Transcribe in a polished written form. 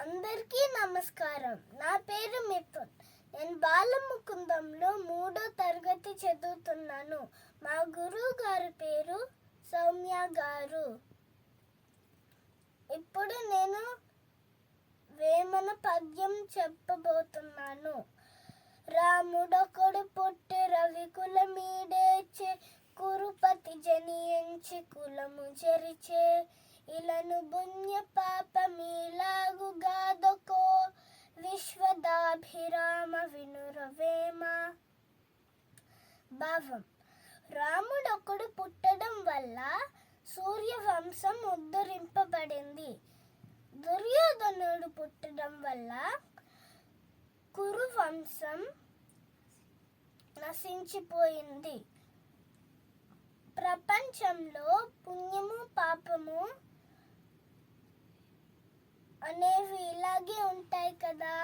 అందరికీ నమస్కారం. నా పేరు మిథున్. నేను బాలముకుందంలో 3వ తరగతి చదువుతున్నాను. మా గురువు గారి పేరు సౌమ్య గారు. ఇప్పుడు నేను వేమన పద్యం చెప్పబోతున్నాను. రాముడొకడు పుట్టి రవికుల మీడేచే, కురుపతి జనియించి కులము చెరిచే, ఇలను పుణ్య పాప మీలాగు గాదకో, విశ్వదాభిరామ వినురవేమ. భావం: రాముడొకడు పుట్టడం వల్ల సూర్యవంశం ఉద్ధరింపబడింది. దుర్యోధనుడు పుట్టడం వల్ల కురువంశం నశించిపోయింది. ప్రపంచంలో పుణ్యము పాపము అనేవి ఇలాగే ఉంటాయి కదా.